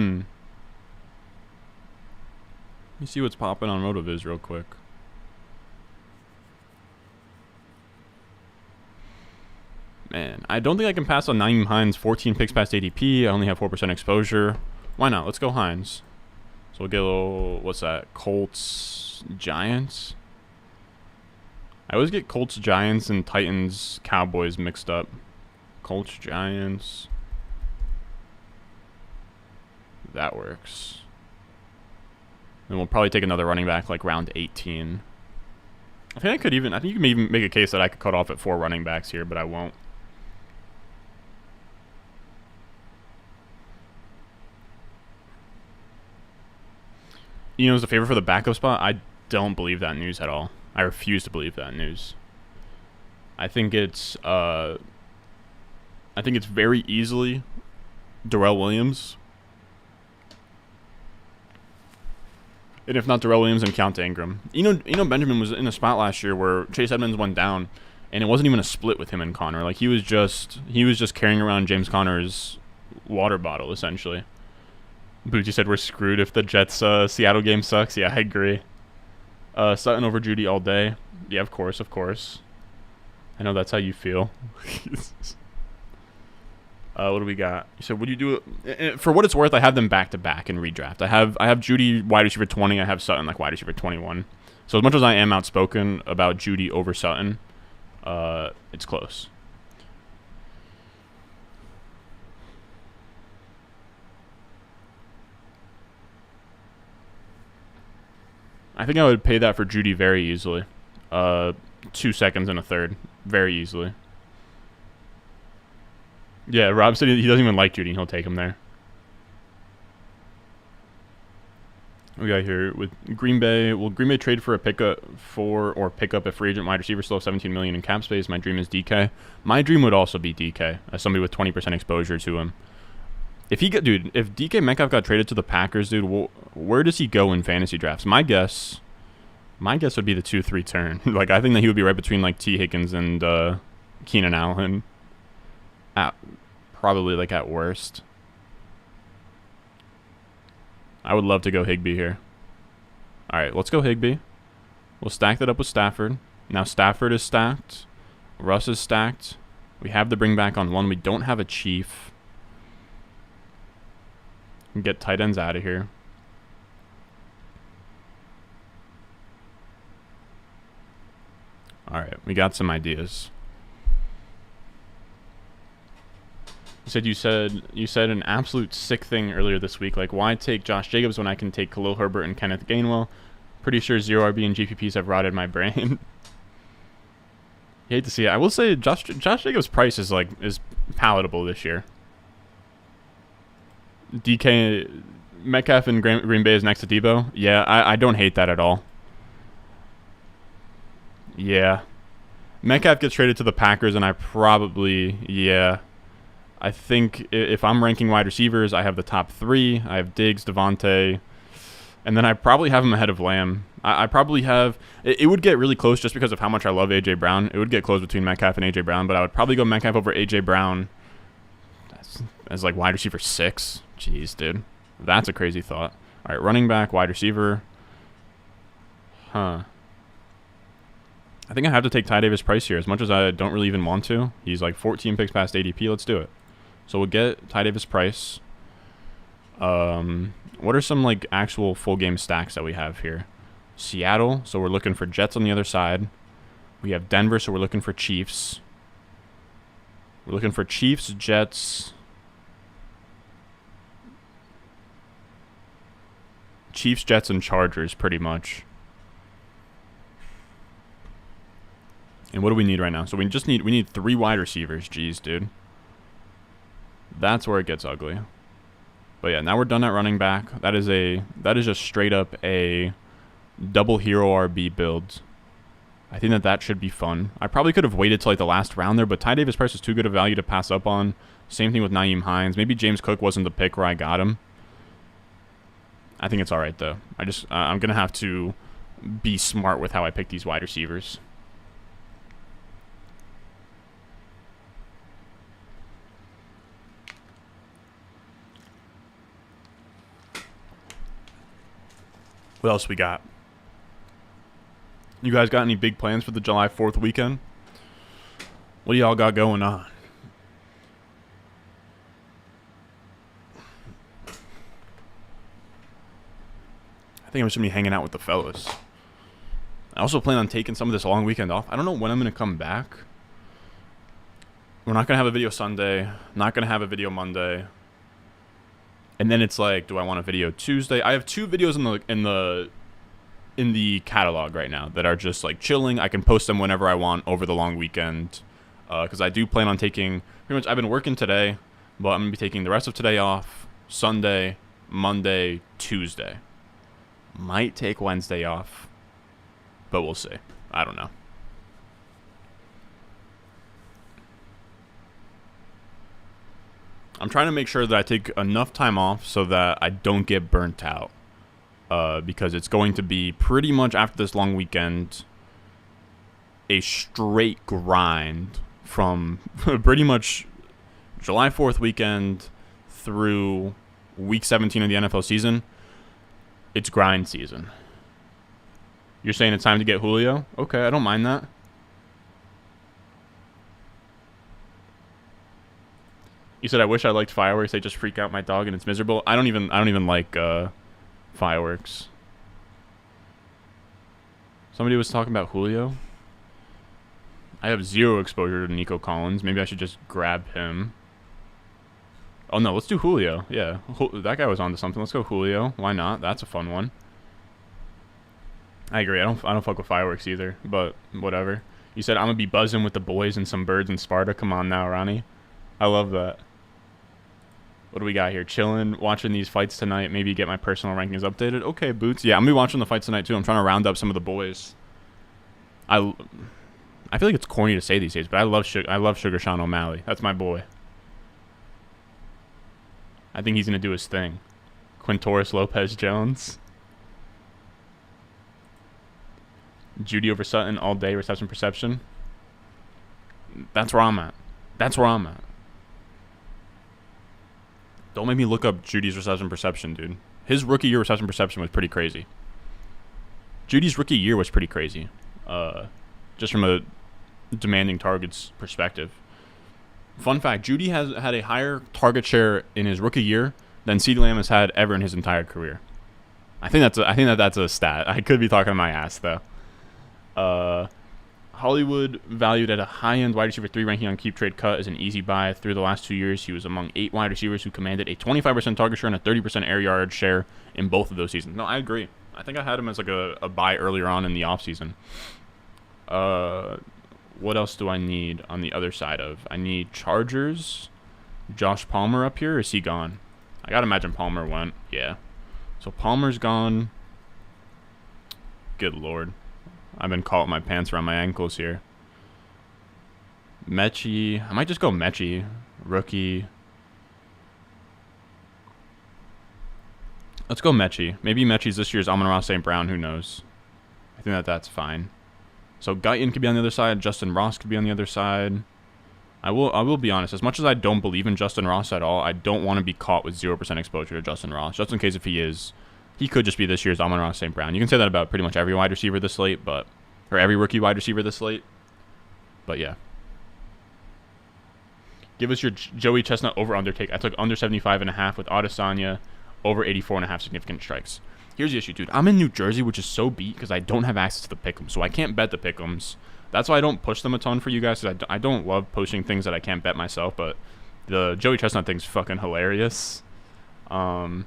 me see what's popping on RotoViz real quick. Man, I don't think I can pass on Naeem Hines. 14 picks past ADP. I only have 4% exposure. Why not? Let's go Hines. So we'll get a little, what's that? Colts, Giants? I always get Colts, Giants, and Titans, Cowboys mixed up. Colts, Giants. That works. Then we'll probably take another running back like round 18. I think you can even make a case that I could cut off at 4 running backs here, but I won't. Eno's a favorite for the backup spot. I don't believe that news at all. I refuse to believe that news. I think it's very easily Darrell Williams. And if not Darrell Williams, then Keontae Ingram. Eno Benjamin was in a spot last year where Chase Edmonds went down, and it wasn't even a split with him and Connor. Like he was just carrying around James Conner's water bottle essentially. Booty said we're screwed if the Jets Seattle game sucks. Yeah, I agree. Sutton over Judy all day. Yeah, of course. I know that's how you feel. What do we got? So would you do it? For what it's worth, I have them back to back in redraft. I have Judy wide receiver 20. I have Sutton like wide receiver 21. So as much as I am outspoken about Judy over Sutton, it's close. I think I would pay that for Judy very easily. 2 seconds and a third, very easily. Yeah, Rob said he doesn't even like Judy, and he'll take him there. We got here with Green Bay. Will Green Bay trade for a pick up a free agent wide receiver? Still have $17 million in cap space. My dream is DK. My dream would also be DK, as somebody with 20% exposure to him. If DK Metcalf got traded to the Packers, dude, where does he go in fantasy drafts? My guess would be the 2-3 turn. Like I think that he would be right between like T Higgins and Keenan Allen. Probably like at worst. I would love to go Higbee here. All right, let's go Higbee. We'll stack that up with Stafford. Now Stafford is stacked. Russ is stacked. We have the bring back on 1. We don't have a Chief. Get tight ends out of here. All right, we got some ideas. You said an absolute sick thing earlier this week. Like, why take Josh Jacobs when I can take Khalil Herbert and Kenneth Gainwell? Pretty sure 0 RB and GPPs have rotted my brain. You hate to see it. I will say Josh Jacobs' price is palatable this year. DK Metcalf in Green Bay is next to Debo. Yeah, I don't hate that at all. Yeah. Metcalf gets traded to the Packers, and I think if I'm ranking wide receivers, I have the top 3. I have Diggs, Devontae, and then I probably have him ahead of Lamb. I probably have... It would get really close just because of how much I love A.J. Brown. It would get close between Metcalf and A.J. Brown, but I would probably go Metcalf over A.J. Brown as wide receiver 6. Jeez, dude. That's a crazy thought. All right, running back, wide receiver. I think I have to take Ty Davis Price here, as much as I don't really even want to. He's 14 picks past ADP. Let's do it. So we'll get Ty Davis Price. What are some actual full game stacks that we have here? Seattle, so we're looking for Jets on the other side. We have Denver, so we're looking for Chiefs. We're looking for Chiefs, Jets. Chiefs, Jets, and Chargers, pretty much. And what do we need right now? So we need 3 wide receivers. Jeez, dude. That's where it gets ugly. But yeah, now we're done at running back. That is just straight up a double hero RB build. I think that should be fun. I probably could have waited till the last round there, but Ty Davis Price is too good a value to pass up on. Same thing with Nyheim Hines. Maybe James Cook wasn't the pick where I got him. I think it's all right though. I'm gonna have to be smart with how I pick these wide receivers. What else we got? You guys got any big plans for the July 4th weekend? What do y'all got going on? I think I'm just going to be hanging out with the fellas. I also plan on taking some of this long weekend off. I don't know when I'm going to come back. We're not going to have a video Sunday. Not going to have a video Monday. And then it's do I want a video Tuesday? I have 2 videos in the catalog right now that are just chilling. I can post them whenever I want over the long weekend. Because I do plan on taking... Pretty much, I've been working today, but I'm going to be taking the rest of today off. Sunday, Monday, Tuesday. Might take Wednesday off. But we'll see. I don't know. I'm trying to make sure that I take enough time off so that I don't get burnt out. Because it's going to be pretty much after this long weekend a straight grind from pretty much July 4th weekend through week 17 of the NFL season. It's grind season. You're saying it's time to get Julio? Okay, I don't mind that. You said I wish I liked fireworks. They just freak out my dog and it's miserable. I don't even like fireworks. Somebody was talking about Julio. I have 0 exposure to Nico Collins. Maybe I should just grab him. Oh no, let's do Julio. Yeah, that guy was onto something. Let's go Julio. Why not? That's a fun one. I agree. I don't fuck with fireworks either. But whatever. You said I'm gonna be buzzing with the boys and some birds in Sparta. Come on now, Ronnie. I love that. What do we got here? Chilling, watching these fights tonight. Maybe get my personal rankings updated. Okay, Boots. Yeah, I'm going to be watching the fights tonight, too. I'm trying to round up some of the boys. I feel like it's corny to say these days, but I love Sugar Sean O'Malley. That's my boy. I think he's going to do his thing. Quintoris Lopez-Jones. Judy over Sutton all day, reception perception. That's where I'm at. Don't make me look up Judy's reception perception, dude. His rookie year reception perception was pretty crazy. Judy's rookie year was pretty crazy. Just from a demanding targets perspective. Fun fact, Judy has had a higher target share in his rookie year than CeeDee Lamb has had ever in his entire career. I think that's a stat. I could be talking my ass though. Hollywood valued at a high-end wide receiver 3 ranking on Keep Trade Cut as an easy buy. Through the last 2 years, he was among 8 wide receivers who commanded a 25% target share and a 30% air yard share in both of those seasons. No, I agree. I think I had him as a buy earlier on in the offseason. What else do I need on the other side of? I need Chargers. Josh Palmer up here, or is he gone? I gotta imagine Palmer went. Yeah. So Palmer's gone. Good lord. I've been caught with my pants around my ankles here. Mechie. I might just go Mechie. Rookie. Let's go Mechie. Maybe Mechie's this year's Amon-Ra St. Brown. Who knows? I think that's fine. So Guyton could be on the other side. Justin Ross could be on the other side. I will be honest. As much as I don't believe in Justin Ross at all, I don't want to be caught with 0% exposure to Justin Ross. Just in case if he is, he could just be this year's Amon-Ra St. Brown. You can say that about pretty much every wide receiver this late, or every rookie wide receiver this late. But yeah. Give us your Joey Chestnut over-under take. I took under 75.5 with Adesanya, over 84.5 significant strikes. Here's the issue, dude. I'm in New Jersey, which is so beat because I don't have access to the pick'ems, so I can't bet the pick'ems. That's why I don't push them a ton for you guys, because I don't love posting things that I can't bet myself, but the Joey Chestnut thing's fucking hilarious. Did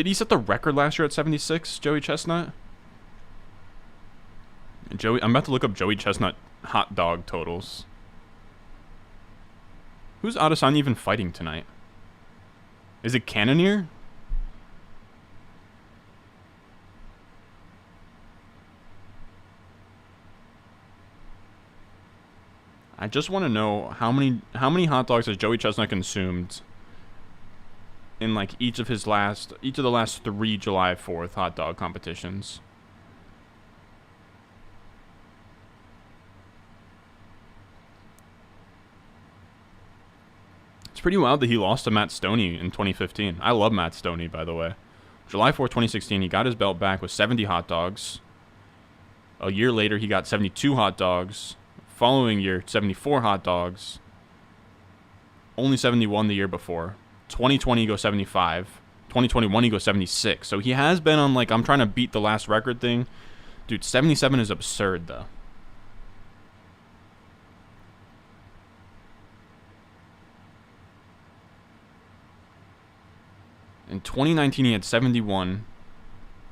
he set the record last year at 76, Joey Chestnut? I'm about to look up Joey Chestnut hot dog totals. Who's Adesanya even fighting tonight? Is it Cannonier? I just want to know how many hot dogs has Joey Chestnut consumed in like each of the last 3 July 4th hot dog competitions. It's pretty wild that he lost to Matt Stoney in 2015. I love Matt Stoney, by the way. July 4th, 2016, he got his belt back with 70 hot dogs. A year later, he got 72 hot dogs. Following year, 74 hot dogs. Only 71 the year before. 2020, he goes 75. 2021, he goes 76. So he has been on, like, I'm trying to beat the last record thing. Dude, 77 is absurd, though. In 2019, he had 71.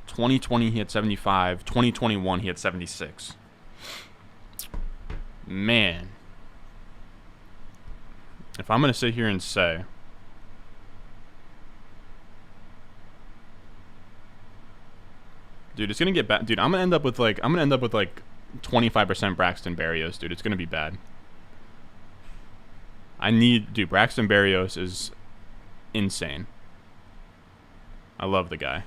2020, he had 75. 2021, he had 76. Man. If I'm going to sit here and say dude, it's going to get bad. Dude, I'm going to end up with like 25% Braxton Berrios, dude. It's going to be bad. Dude, Braxton Berrios is insane. I love the guy.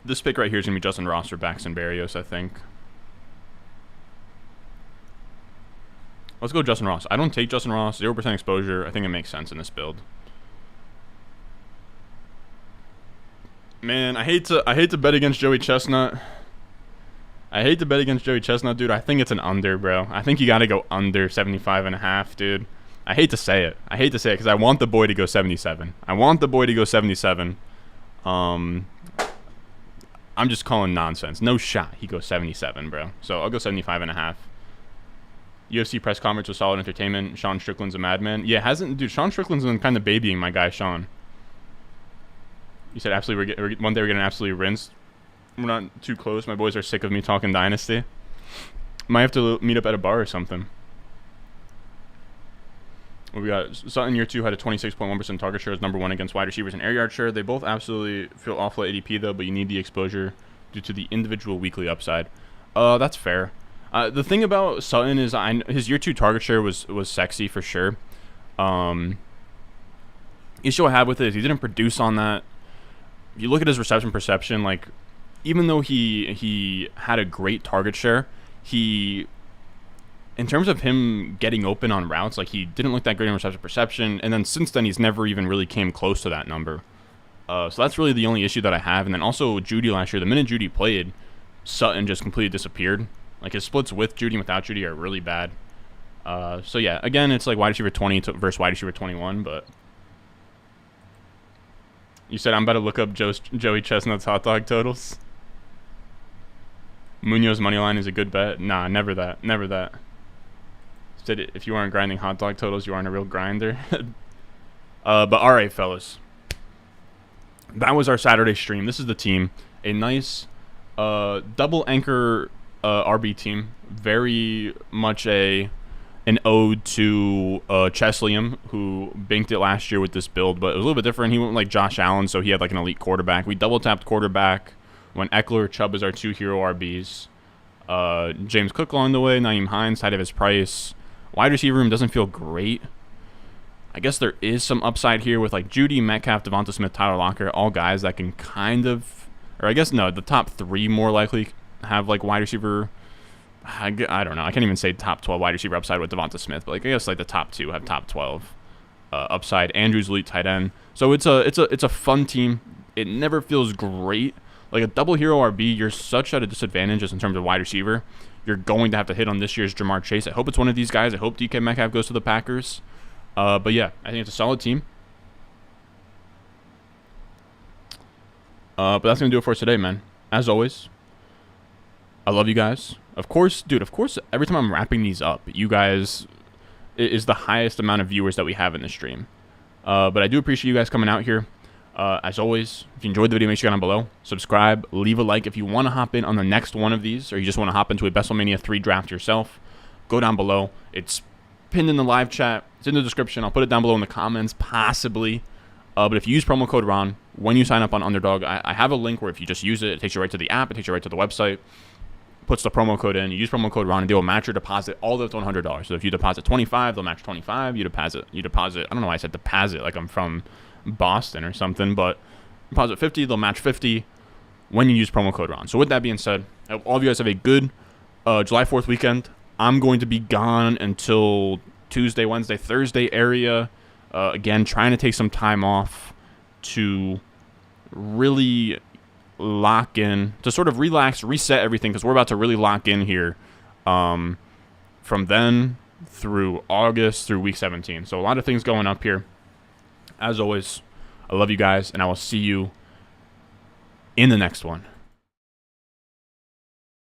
This pick right here is going to be Justin Ross or Braxton Berrios, I think. Let's go Justin Ross. I don't take Justin Ross. 0% exposure. I think it makes sense in this build. Man, I hate to bet against Joey Chestnut. Dude. I think it's an under, bro. I think you got to go under 75.5, dude. I hate to say it because I want the boy to go 77. I'm just calling nonsense. No shot he goes 77, bro. So I'll go 75.5. UFC press conference was solid entertainment. Sean Strickland's a madman. Yeah, dude, Sean Strickland's been kind of babying my guy, Sean. You said absolutely, one day we're getting absolutely rinsed. We're not too close. My boys are sick of me talking Dynasty. Might have to meet up at a bar or something. We got Sutton year 2 had a 26.1% target share as number 1 against wide receivers and air yard share. They both absolutely feel awful at ADP though, but you need the exposure due to the individual weekly upside. That's fair. The thing about Sutton is his year 2 target share was sexy for sure. Issue I have with it is he didn't produce on that. If you look at his reception perception, like even though he had a great target share, in terms of him getting open on routes, like he didn't look that great in reception perception, and then since then he's never even really came close to that number. So that's really the only issue that I have. And then also Judy last year, the minute Judy played, Sutton just completely disappeared. Like his splits with Judy and without Judy are really bad. So yeah, again, it's like wide receiver 20 versus wide receiver 21, but you said I'm about to look up Joey Chestnut's hot dog totals. Munoz money line is a good bet. Nah, never that. Said if you aren't grinding hot dog totals, you aren't a real grinder. But all right, fellas. That was our Saturday stream. This is the team. A nice Double anchor RB team. Very much an ode to Cheslium, who banked it last year with this build, but it was a little bit different. He went with like Josh Allen, so he had like an elite quarterback. We double tapped quarterback. Went Eckler, Chubb as our 2 hero RBs. James Cook along the way. Naeem Hines, tied of his price. Wide receiver room doesn't feel great. I guess there is some upside here with like Judy, Metcalf, Devonta Smith, Tyler Lockett, all guys that can kind of, or I guess no, the top 3 more likely have like wide receiver. I don't know. I can't even say top 12 wide receiver upside with Devonta Smith, but like I guess like the top 2 have top 12 upside. Andrews elite tight end. So it's a fun team. It never feels great. Like a double hero RB, you're such at a disadvantage just in terms of wide receiver. You're going to have to hit on this year's Jamar Chase. I hope it's one of these guys. I hope DK Metcalf goes to the Packers. But yeah, I think it's a solid team. But that's going to do it for us today, man. As always, I love you guys. Of course, dude, every time I'm wrapping these up, you guys is the highest amount of viewers that we have in the stream. But I do appreciate you guys coming out here. As always, if you enjoyed the video, make sure you go down below, subscribe, leave a like. If you want to hop in on the next one of these, or you just want to hop into a Ball Mania 3 draft yourself, go down below. It's pinned in the live chat. It's in the description. I'll put it down below in the comments, possibly. But if you use promo code RON when you sign up on Underdog, I have a link where if you just use it, it takes you right to the app. It takes you right to the website. Puts the promo code in. You use promo code RON, and they will match your deposit all the way up to $100. So if you deposit 25, they'll match 25. You deposit. I don't know why I said deposit like I'm from Boston or something, but deposit 50, they'll match 50 when you use promo code RON. So with that being said, I hope all of you guys have a good July 4th weekend. I'm going to be gone until Tuesday, Wednesday, Thursday area. Again, trying to take some time off to really lock in, to sort of relax, reset everything, because we're about to really lock in here from then through August through week 17. So a lot of things going up here. As always, I love you guys, and I will see you in the next one.